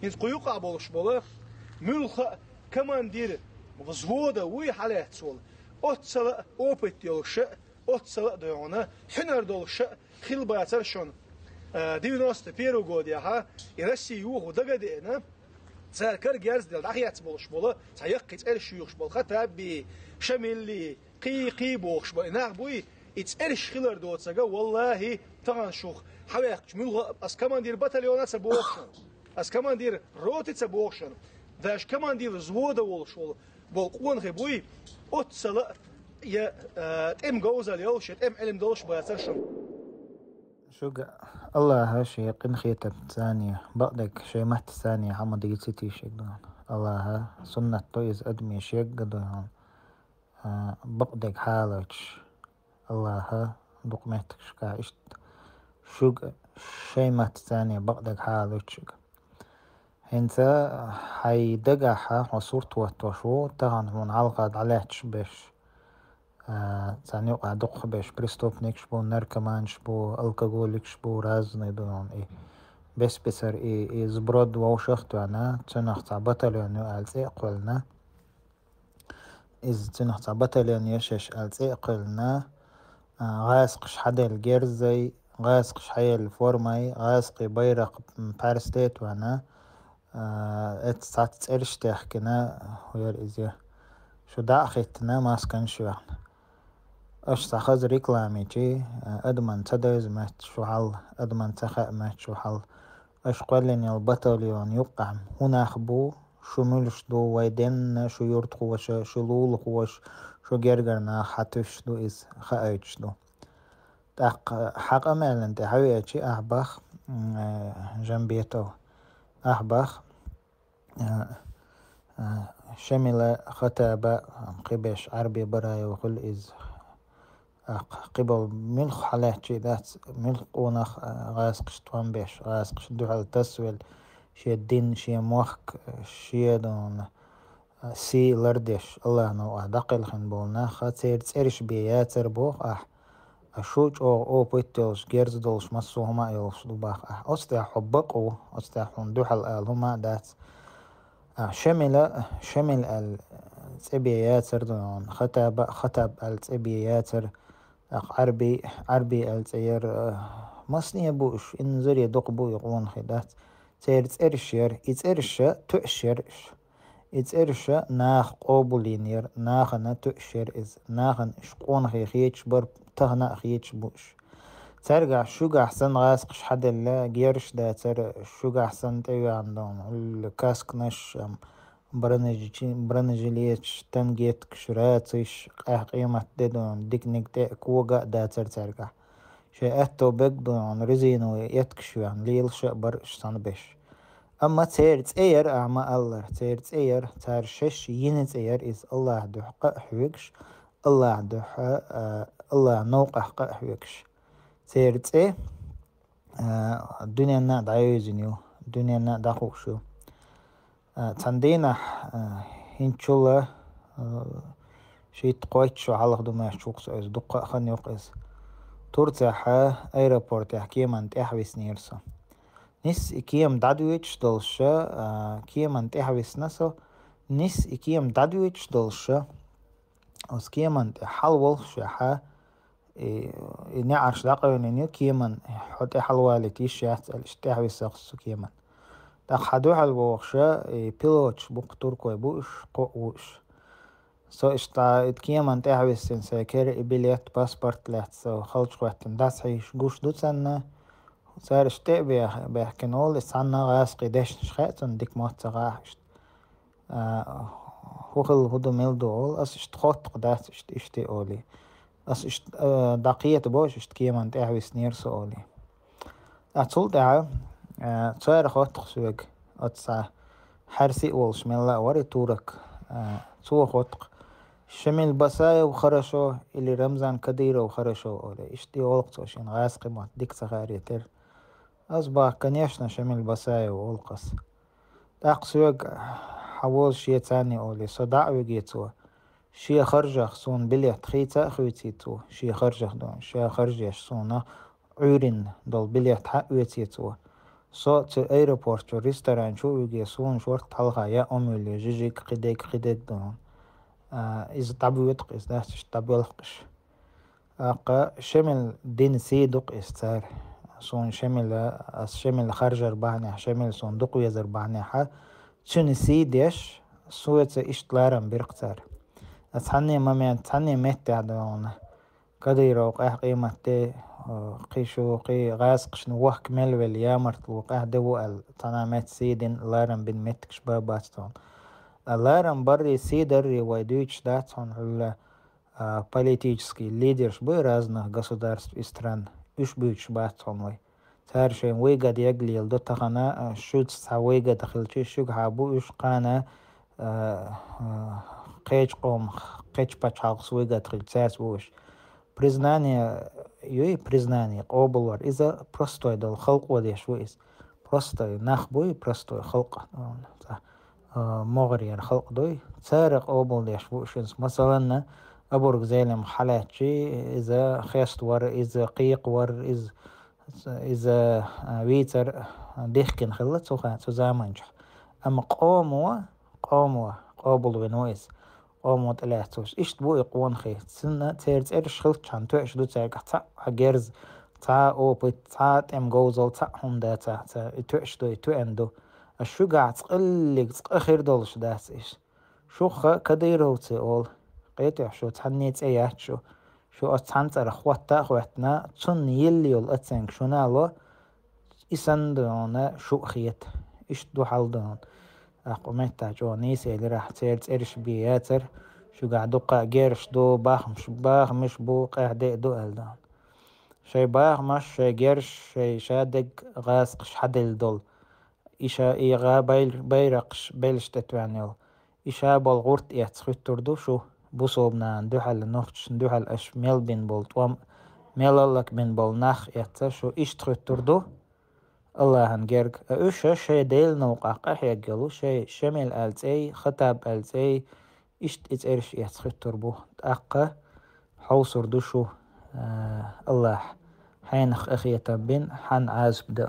هنز قيوقع بولش بولا ملخ كماندير وزودا وي حالات سول أتصل أوبت يلش أتصل ديونا حنر دولش خيل بياتر شون 91 года ها Россия يوه دغدينا سالكر جارز دل دحيات بولش بولا سيقيت الشيوخ بول خطابي شملي قي بوخش بينار بوي اتسالش خيلر دوتسغا والله تغان شوخ حواق ملغ اس كماندير باتاليونات بوخشن اس كماندير روتيتس بوخشن داش كماندير زودا ولشول بول قون بوي أتصل يا ام جوزال يوش ام علم دولش بياترشن شوق الله هاشي قن خيتة ثانية بقدك شي محت ثانية حمد يتسيتي شيقدون الله سنة طيز أدمي شيقدون بقدك حالك الله دقمتك شكا اشت شوق شي محت ثانية بقدك حالك شوق هنسا حي دقاحة وصورت واتوشو تغن من علقاد عليهش بيش ثاني وقع دق بيش بريستوب نكشبو نركمان شبو الكحول شبو رازني دون بس بسر زبرود ووشخت وانا تنخ تعبطل يعني ألسي قلنا تنخ تعبطل يعني يشش ألسي قلنا غاسقش حدا الجيرزي غاسقش حي الفورماي غاسقي بيرق بارستيت وانا اتسات تسألش تحكينا وير إزيه شو داخلتنا ماسكن شو احنا اش تاخذ ريكلامي جي ادمن تدرز مات شو حل ادمن تخاء مات شو حل اش قلن البطليون يقع هنا خبو شو ملش دو ويدن شو يرتخو وش شو لول وش شو جرجرنا حتش دو إز خايتش دو تاق حق امالن تحوي جي احبخ جنبيتو احبخ شمل خطابة قبش عربي براي وكل إز قبل ملخ حالات شي ذات ملخ ونخ غاسقش توان بيش غاسقش دوحل تسويل شي الدين شي موخك شي دون سي لردش الله نو دقل خنبولنا خاطر تسيرش بياتر بوخ أشوج أو بيتوش جيرز دولش مسو هما يلش دوباخ أستيح حبقو أستيح دوحل هما دات شمل التبياتر دون خطب التبياتر عربي التير مصني بوش انظر يدق بو يقون خدات تير تأرش تؤشرش يتأرش ناخ قوبولينير ناخنا تؤشر إز ناخن شقون خيخيتش بر تهنا خيتش بوش ترجع شوق أحسن غاسقش حد الله جيرش دا تر شوق أحسن تيجي عندهم الكاسك نش برنجليتش تنجيت كشراتش قيمة دون ديكنيك كوجا دا ترجع شيء أتو بقدون رزينو يتكشو عن ليل شبر شتنبش أما تير أعمى الله تير تار شش ينت إز الله دحق حوكش الله دح الله نوقع حوكش سيرت الدنيا نا دعيوزنيو الدنيا نا دخوشو تندينا هنشولا شي تقويتشو على دوما شوكس از دقة خنيوق از تورتاح ايرابورت كيمان تحويس نيرسو نس كيم دادويتش دولشا كيمان تحويس نسو نس كيم دادويتش دولشا اس كيمان حلول شحا نعرش داقونينيو كيمان حتى حلوالي تيشات الاشتاحوي ساقسو كيمان تاخدو حلووخشا بيلوتش بوقتوركو بوش قوش سو اشتا كيمان تحوي سنساكر بليت باسبورت لات سو خلش وقتن داس حيش قوش دوتسن سار اشتاق بيحكنول اسعنا غاس قيداش نشخاتن ديك موت سغاحشت هوخل هدو ميلدول اس اشتخوت قدات اشتي اولي اس دقية بوش اشتكيمان تحوي سنير سؤالي اتول دعا تشار خوت خسوق اتسا حرسي والش من لا وري تورك سو خوتق شمل بسايا وخرشو اللي رمزان كديرة وخرشو اولي اشتي ولقصو شين غاس قيمات ديك سخاري تر اصبح كنيشنا شمل بسايا وولقص تاقسوق حوول شي تاني اولي صداع ويجيتوا شي خرجة خصون بليه تخيتا خويتيتو شي خرجة دون شي خرجة شصونا عورين دول بليه تحق ويتيتو صوت airport شو ريستوران شو يجي سون شورت حلقة يا أمي جيجيك قديك دون إذا طبيعي تقيس ده طبيعي قش شمل دين سيدق استار سون شمل خارج ربعني شمل صندوق يزر ربعني شن سيديش سويت إشتلارم بيرقتار أتحني ما تحني مت عدونا كديرو قاه قيمة قيشو قي غاز قشن وحك ملول يامرت وقاه دو تنامت سيدين لارم بن متكش باباتون لارم بري سيدر ويدوش датон политический лидерш бы разных государств и стран уж бюч батонлай تارشين ويقد يقليل دو تغنى شوت سا ويقد خلشي شوك هابو уж قانا قيج قوم قيج بچالقس ويقد خلشاس وش признание قوبلور إذا простой дол خلق وديش ويس простой نخبوي простой خلق مغرير خلق دوي تارق قوبل ديش وشنس مثلا أبورك زيلم حالاتشي إذا خيست ور إذا قيق ور إذا ويتر ديخكن خلت سو زامنجح أما قوموا قابل ونويس قوموا تلاتوش إشت بو يقوان خي سنة تيرت إرش خلت شان توعش دو تاقع تا عجرز تا أوبت تا تم جوزل تا هم دا تا توعش دو تو أندو الشو قاعد تقلق تقخير دولش داس إيش شو كديرو تقول قيتو شو تحنيت ايات شو اتحنتر خواتنا تون يليول اتسنك شو نالو اسندونا شو خيت ايش دو حالدون اقومتا جو نيسي اللي راح تيرت ارش بياتر شو قاعدو قاقيرش دو باخ مش بو قاعدة دو الدون شي باخ مش شي جيرش شي شادق غاسقش حدل دول إيشا إيغا بيرقش بيلش تتوانيل إيشا بالغورت يتسخيتردو شو بوصوبنا ندوحل نوختش ندوحل أش ميل بين بول توام ميلالك بين بول ناخ يتسا شو إيش تخيتردو الله هنجرق أوشا شي ديل نوقع قاح يقلو شي شميل ألتي خطاب ألتي إيش تتعرش يتسخيتربو تأقى حوصر دو شو الله حينخ أخية بين حن عازب ده